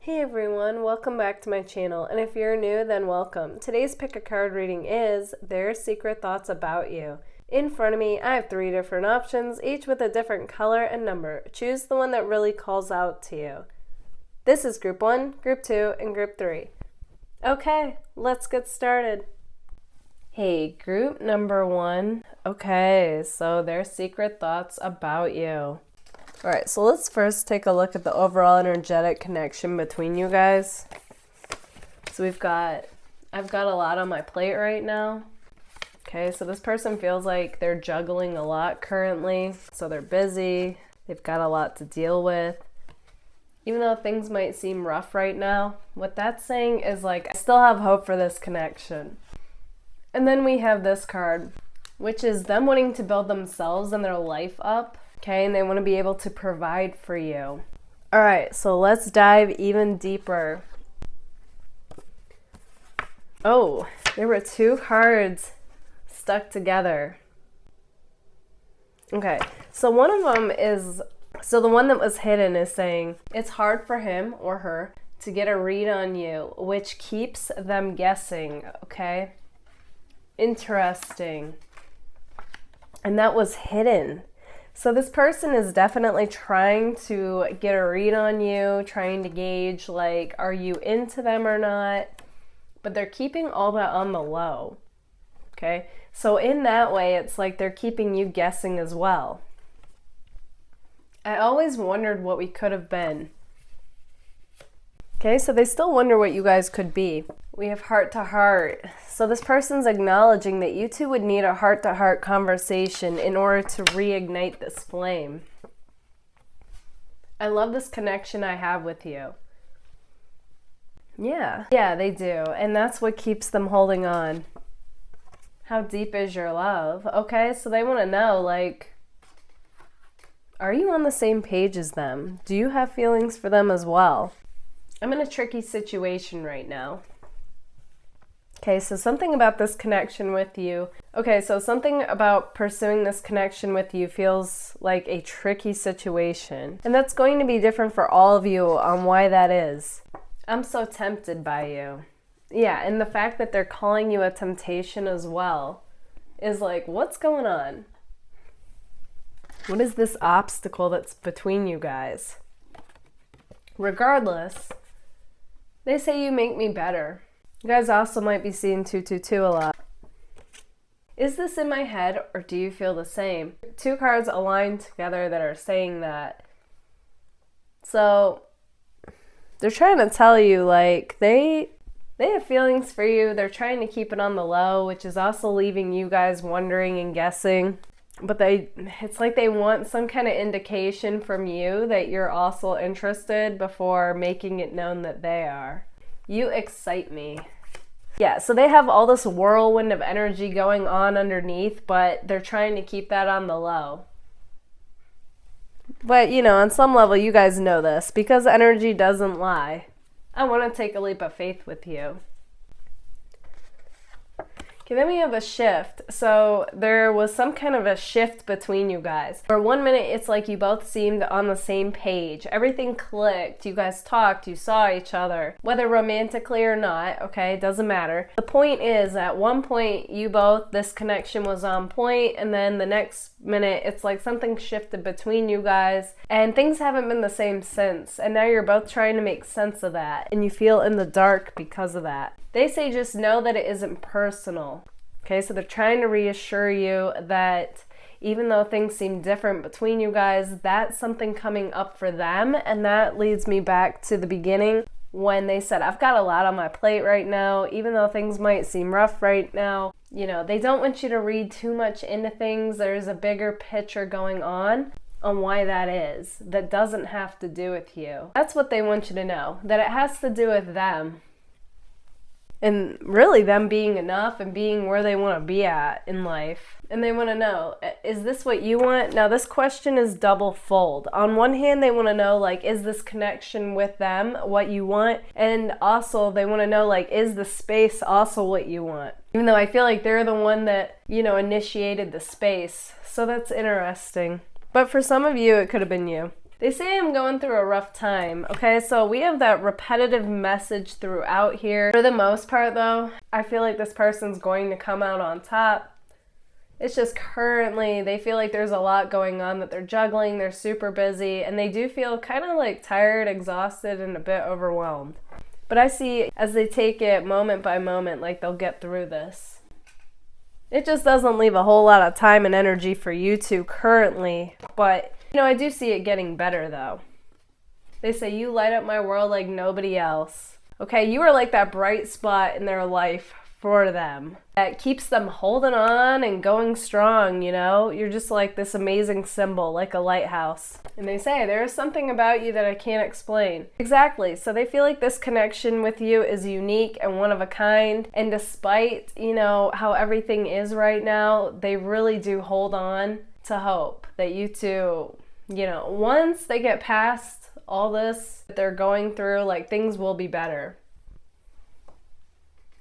Hey everyone, welcome back to my channel, and if you're new, then welcome. Today's pick a card reading is Their Secret Thoughts About You. In front of me, I have 3 different options, each with a different color and number. Choose the one that really calls out to you. This is Group 1, Group 2, and Group 3. Okay, let's get started. Hey, Group number 1. Okay, so Their Secret Thoughts About You. Alright, so let's first take a look at the overall energetic connection between you guys. So I've got a lot on my plate right now. Okay, so this person feels like they're juggling a lot currently. So they're busy, they've got a lot to deal with. Even though things might seem rough right now, what that's saying is like, I still have hope for this connection. And then we have this card, which is them wanting to build themselves and their life up. Okay, and they want to be able to provide for you. All right, so let's dive even deeper. Oh, there were 2 cards stuck together. Okay, so one of them is, so the one that was hidden is saying, it's hard for him or her to get a read on you, which keeps them guessing, okay? Interesting. And that was hidden. So this person is definitely trying to get a read on you, trying to gauge, like, are you into them or not? But they're keeping all that on the low, okay? So in that way, it's like they're keeping you guessing as well. I always wondered what we could have been. Okay, so they still wonder what you guys could be. We have heart to heart. So this person's acknowledging that you two would need a heart-to-heart conversation in order to reignite this flame. I love this connection I have with you. Yeah, they do. And that's what keeps them holding on. How deep is your love? Okay, so they want to know, like, are you on the same page as them? Do you have feelings for them as well? I'm in a tricky situation right now. Okay, so something about this connection with you. Okay, so something about pursuing this connection with you feels like a tricky situation. And that's going to be different for all of you on why that is. I'm so tempted by you. Yeah, and the fact that they're calling you a temptation as well is like, what's going on? What is this obstacle that's between you guys? Regardless, they say you make me better. You guys also might be seeing 222 a lot. Is this in my head or do you feel the same? 2 cards aligned together that are saying that. So they're trying to tell you, like, they have feelings for you. They're trying to keep it on the low, which is also leaving you guys wondering and guessing. But it's like they want some kind of indication from you that you're also interested before making it known that they are. You excite me. Yeah, so they have all this whirlwind of energy going on underneath, but they're trying to keep that on the low. But, you know, on some level, you guys know this, because energy doesn't lie. I want to take a leap of faith with you. Okay, then we have a shift. So there was some kind of a shift between you guys. For 1 minute, it's like you both seemed on the same page. Everything clicked. You guys talked. You saw each other. Whether romantically or not, okay, doesn't matter. The point is, at one point, this connection was on point, and then the next minute, it's like something shifted between you guys, and things haven't been the same since. And now you're both trying to make sense of that, and you feel in the dark because of that. They say just know that it isn't personal. Okay, so they're trying to reassure you that even though things seem different between you guys, that's something coming up for them. And that leads me back to the beginning when they said, I've got a lot on my plate right now, even though things might seem rough right now. You know, they don't want you to read too much into things. There's a bigger picture going on why that is. That doesn't have to do with you. That's what they want you to know, that it has to do with them. And really them being enough and being where they want to be at in life. And they want to know, is this what you want? Now this question is double fold. On one hand, they want to know, like, is this connection with them what you want? And also they want to know, like, is the space also what you want? Even though I feel like they're the one that, you know, initiated the space. So that's interesting. But for some of you, it could have been you. They say I'm going through a rough time, okay? So we have that repetitive message throughout here. For the most part though, I feel like this person's going to come out on top. It's just currently, they feel like there's a lot going on that they're juggling, they're super busy, and they do feel kind of like tired, exhausted, and a bit overwhelmed. But I see as they take it moment by moment, like they'll get through this. It just doesn't leave a whole lot of time and energy for you two currently, but you know, I do see it getting better though. They say you light up my world like nobody else. Okay, you are like that bright spot in their life for them that keeps them holding on and going strong, you know? You're just like this amazing symbol, like a lighthouse. And they say there is something about you that I can't explain. Exactly. So they feel like this connection with you is unique and one of a kind. And despite, you know, how everything is right now, they really do hold on to hope that you two, you know, once they get past all this that they're going through, like things will be better.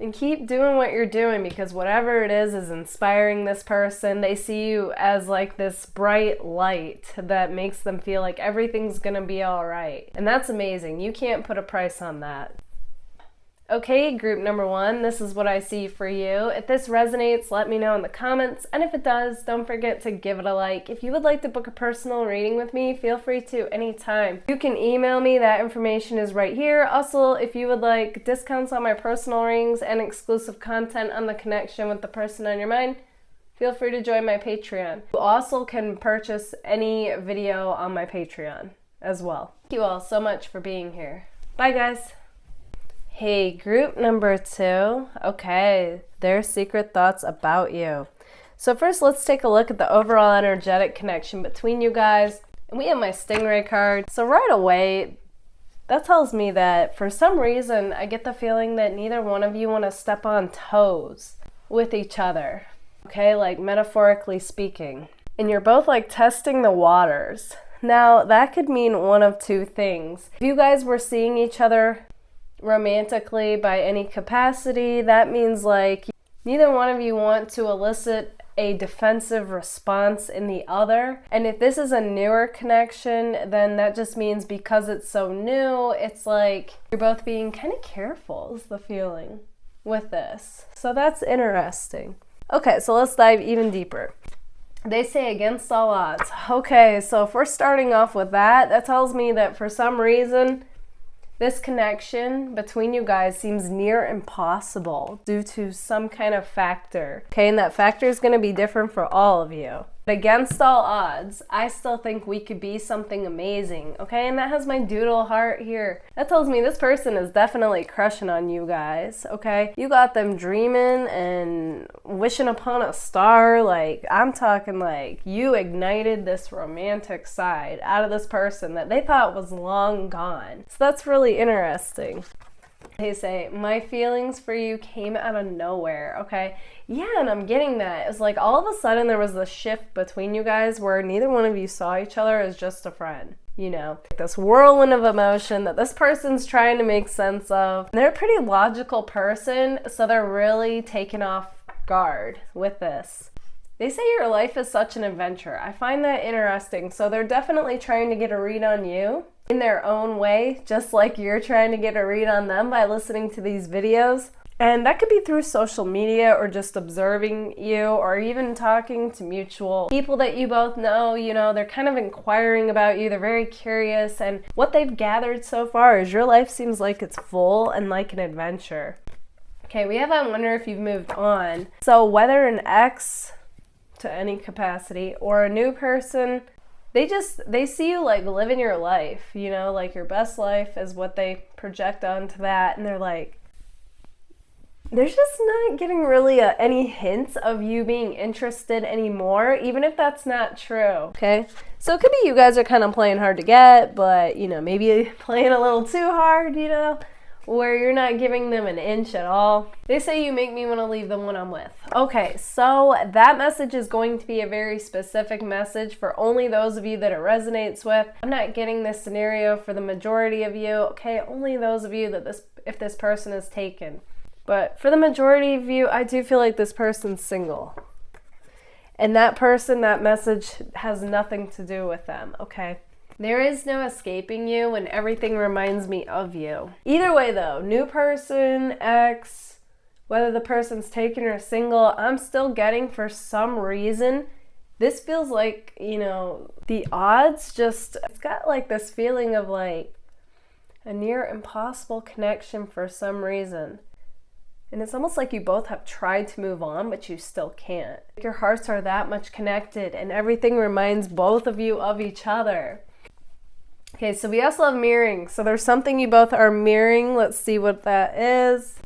And keep doing what you're doing, because whatever it is inspiring this person. They see you as like this bright light that makes them feel like everything's gonna be all right. And that's amazing. You can't put a price on that. Okay, group number 1, this is what I see for you. If this resonates, let me know in the comments. And if it does, don't forget to give it a like. If you would like to book a personal reading with me, feel free to anytime. You can email me, that information is right here. Also, if you would like discounts on my personal readings and exclusive content on the connection with the person on your mind, feel free to join my Patreon. You also can purchase any video on my Patreon as well. Thank you all so much for being here. Bye guys. Hey, group number 2. Okay, their secret thoughts about you. So first, let's take a look at the overall energetic connection between you guys. And we have my Stingray card. So right away, that tells me that for some reason, I get the feeling that neither one of you want to step on toes with each other. Okay, like metaphorically speaking. And you're both like testing the waters. Now, that could mean one of two things. If you guys were seeing each other romantically by any capacity, that means like neither one of you want to elicit a defensive response in the other. And if this is a newer connection, then that just means because it's so new, it's like you're both being kind of careful is the feeling with this. So that's interesting. Okay, so let's dive even deeper. They say against all odds. Okay, so if we're starting off with that, that tells me that for some reason this connection between you guys seems near impossible due to some kind of factor. Okay, and that factor is going to be different for all of you. But against all odds, I still think we could be something amazing. Okay, and that has my doodle heart here. That tells me this person is definitely crushing on you guys. Okay, you got them dreaming and wishing upon a star. Like, I'm talking like you ignited this romantic side out of this person that they thought was long gone. So that's really interesting. They say, my feelings for you came out of nowhere, okay? Yeah, and I'm getting that. It's like all of a sudden there was this shift between you guys where neither one of you saw each other as just a friend, you know? This whirlwind of emotion that this person's trying to make sense of. They're a pretty logical person, so they're really taken off guard with this. They say your life is such an adventure. I find that interesting. So they're definitely trying to get a read on you in their own way, just like you're trying to get a read on them by listening to these videos. And that could be through social media or just observing you or even talking to mutual people that you both know. You know, they're kind of inquiring about you. They're very curious. And what they've gathered so far is your life seems like it's full and like an adventure. Okay, we have I wonder if you've moved on. So whether an ex to any capacity or a new person, they see you like living your life, you know, like your best life is what they project onto that. And they're like, there's just not getting really any hints of you being interested anymore, even if that's not true. Okay, so it could be you guys are kind of playing hard to get, but you know, maybe playing a little too hard, you know, where you're not giving them an inch at all. They say you make me want to leave the one I'm with. Okay, so that message is going to be a very specific message for only those of you that it resonates with. I'm not getting this scenario for the majority of you. Okay, only those of you that if this person is taken. But for the majority of you, I do feel like this person's single. And that person, that message has nothing to do with them, okay? There is no escaping you and everything reminds me of you. Either way though, new person, ex, whether the person's taken or single, I'm still getting for some reason, this feels like, you know, the odds just, it's got like this feeling of like a near impossible connection for some reason. And it's almost like you both have tried to move on, but you still can't. Your hearts are that much connected and everything reminds both of you of each other. Okay, so we also have mirroring. So there's something you both are mirroring. Let's see what that is.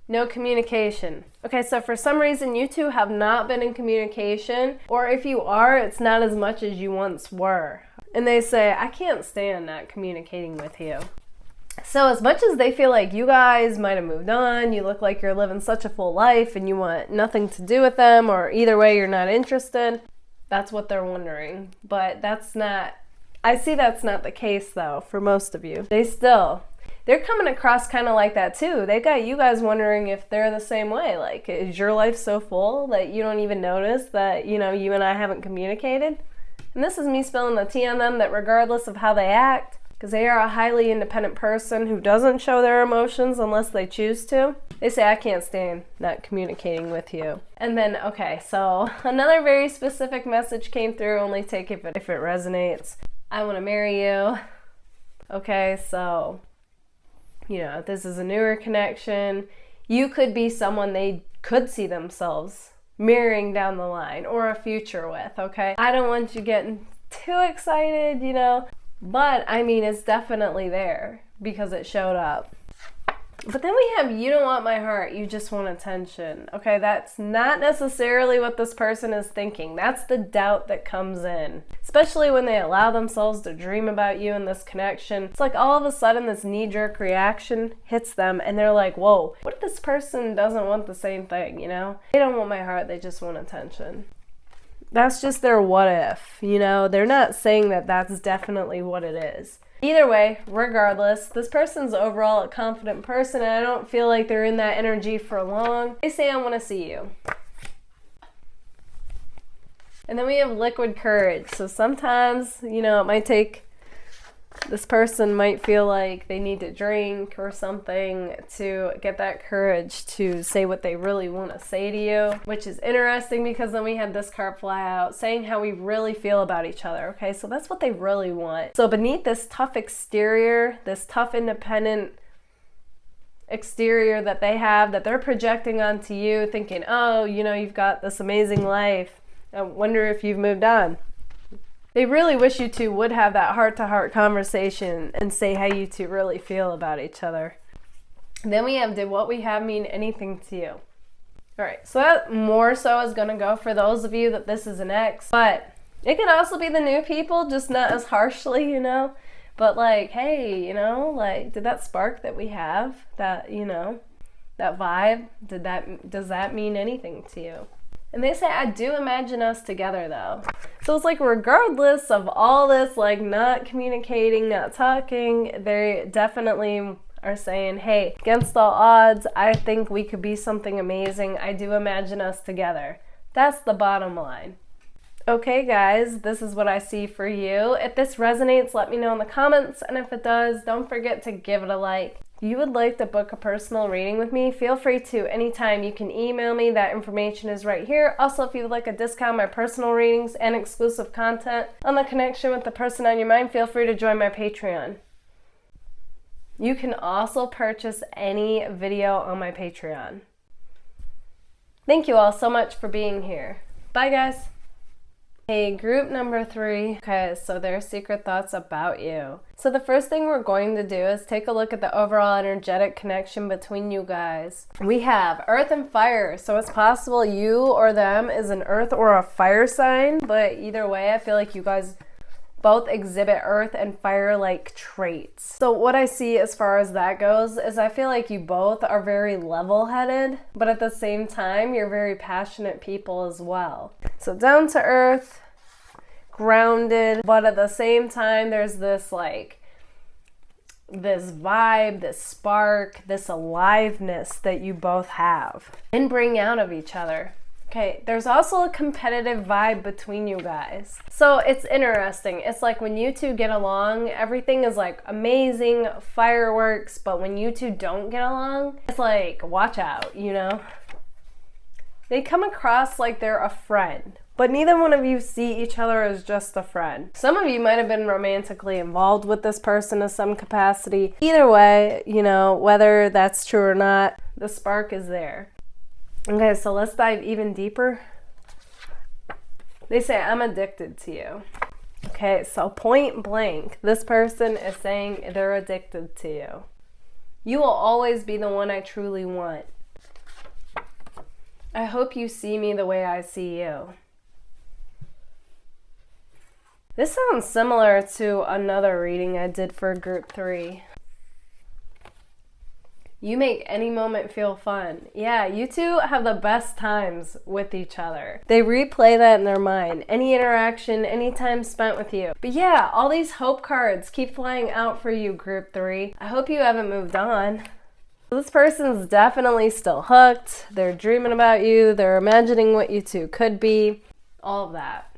No communication. Okay, so for some reason you two have not been in communication, or if you are, it's not as much as you once were. And they say, I can't stand not communicating with you. So as much as they feel like you guys might have moved on, you look like you're living such a full life and you want nothing to do with them, or either way you're not interested, that's what they're wondering. But that's not, I see that's not the case though for most of you. They're coming across kind of like that too. They got you guys wondering if they're the same way. Like, is your life so full that you don't even notice that, you know, you and I haven't communicated? And this is me spilling the tea on them that regardless of how they act, because they are a highly independent person who doesn't show their emotions unless they choose to. They say, I can't stand not communicating with you. And then, okay, so another very specific message came through. Only take it if it resonates. I want to marry you. Okay, so, you know, this is a newer connection. You could be someone they could see themselves marrying down the line or a future with, okay? I don't want you getting too excited, you know. But, I mean, it's definitely there because it showed up. But then we have, you don't want my heart, you just want attention. Okay, that's not necessarily what this person is thinking. That's the doubt that comes in. Especially when they allow themselves to dream about you in this connection. It's like all of a sudden this knee-jerk reaction hits them and they're like, whoa, what if this person doesn't want the same thing, you know? They don't want my heart, they just want attention. That's just their what if, you know? They're not saying that that's definitely what it is. Either way, regardless, this person's overall a confident person and I don't feel like they're in that energy for long. They say, I want to see you. And then we have liquid courage. So sometimes, you know, it might take, this person might feel like they need to drink or something to get that courage to say what they really want to say to you, which is interesting because then we had this card fly out saying how we really feel about each other. Okay, so that's what they really want. So beneath this tough exterior, this tough independent exterior that they have, that they're projecting onto you, thinking, oh, you know, you've got this amazing life. I wonder if you've moved on. They really wish you two would have that heart-to-heart conversation and say how you two really feel about each other. Then we have, did what we have mean anything to you? All right, so that more so is going to go for those of you that this is an ex, but it could also be the new people, just not as harshly, you know? But like, hey, you know, like, did that spark that we have, that, you know, that vibe, does that mean anything to you? And they say, I do imagine us together though. So it's like regardless of all this, like not communicating, not talking, they definitely are saying, hey, against all odds, I think we could be something amazing. I do imagine us together. That's the bottom line. Okay guys, this is what I see for you. If this resonates, let me know in the comments. And if it does, don't forget to give it a like. If you would like to book a personal reading with me, feel free to anytime. You can email me. That information is right here. Also, if you would like a discount on my personal readings and exclusive content on the connection with the person on your mind, feel free to join my Patreon. You can also purchase any video on my Patreon. Thank you all so much for being here. Bye, guys. Hey, group number 3. Okay, so their secret thoughts about you. So the first thing we're going to do is take a look at the overall energetic connection between you guys. We have Earth and Fire, so it's possible you or them is an Earth or a Fire sign, but either way, I feel like you guys both exhibit Earth and Fire-like traits. So what I see as far as that goes is I feel like you both are very level-headed, but at the same time, you're very passionate people as well. So down to earth, grounded, but at the same time, there's this like, this vibe, this spark, this aliveness that you both have and bring out of each other. Okay, there's also a competitive vibe between you guys. So it's interesting. It's like when you two get along, everything is like amazing, fireworks, but when you two don't get along, it's like, watch out, you know? They come across like they're a friend, but neither one of you see each other as just a friend. Some of you might have been romantically involved with this person in some capacity. Either way, you know, whether that's true or not, the spark is there. Okay, so let's dive even deeper. They say, I'm addicted to you. Okay, so point blank, this person is saying they're addicted to you. You will always be the one I truly want. I hope you see me the way I see you. This sounds similar to another reading I did for group 3. You make any moment feel fun. Yeah, you two have the best times with each other. They replay that in their mind. Any interaction, any time spent with you. But yeah, all these hope cards keep flying out for you, group 3. I hope you haven't moved on. This person's definitely still hooked. They're dreaming about you. They're imagining what you two could be. All of that.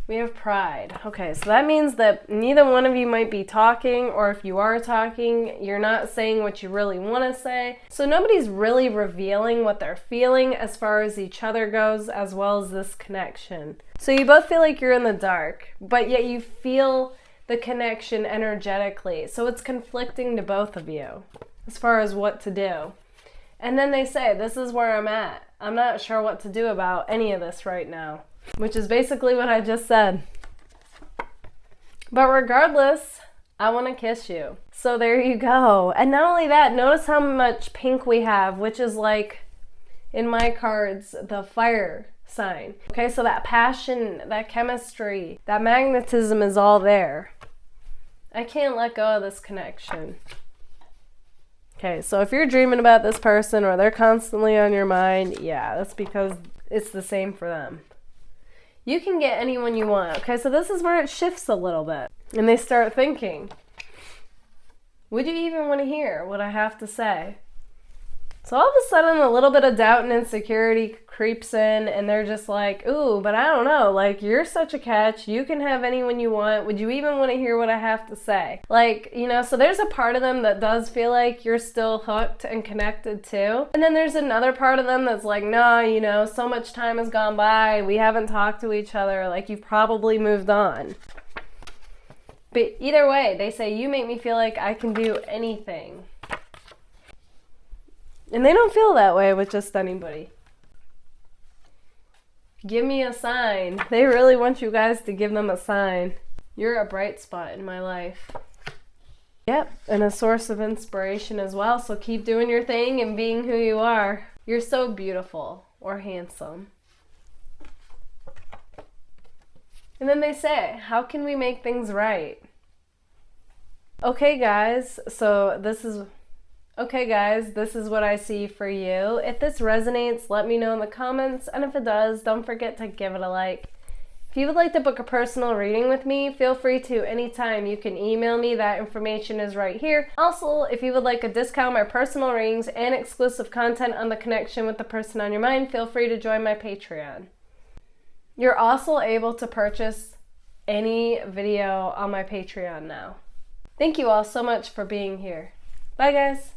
We have pride. Okay, so that means that neither one of you might be talking, or if you are talking, you're not saying what you really want to say. So nobody's really revealing what they're feeling as far as each other goes, as well as this connection. So you both feel like you're in the dark, but yet you feel the connection energetically. So it's conflicting to both of you as far as what to do. And then they say, this is where I'm at. I'm not sure what to do about any of this right now. Which is basically what I just said. But regardless, I want to kiss you. So there you go. And not only that, notice how much pink we have, which is like, in my cards, the fire sign. Okay, so that passion, that chemistry, that magnetism is all there. I can't let go of this connection. Okay, so if you're dreaming about this person or they're constantly on your mind, yeah, that's because it's the same for them. You can get anyone you want. Okay, so this is where it shifts a little bit. And they start thinking, would you even want to hear what I have to say? So all of a sudden, a little bit of doubt and insecurity creeps in, and they're just like, ooh, but I don't know. Like, you're such a catch. You can have anyone you want. Would you even want to hear what I have to say? Like, you know, so there's a part of them that does feel like you're still hooked and connected too. And then there's another part of them that's like, no, you know, so much time has gone by. We haven't talked to each other. Like, you've probably moved on. But either way, they say, you make me feel like I can do anything. And they don't feel that way with just anybody. Give me a sign. They really want you guys to give them a sign. You're a bright spot in my life. Yep, and a source of inspiration as well. So keep doing your thing and being who you are. You're so beautiful or handsome. And then they say, how can we make things right? Okay, guys, this is what I see for you. If this resonates, let me know in the comments. And if it does, don't forget to give it a like. If you would like to book a personal reading with me, feel free to anytime. You can email me. That information is right here. Also, if you would like a discount on my personal readings and exclusive content on the connection with the person on your mind, feel free to join my Patreon. You're also able to purchase any video on my Patreon now. Thank you all so much for being here. Bye, guys.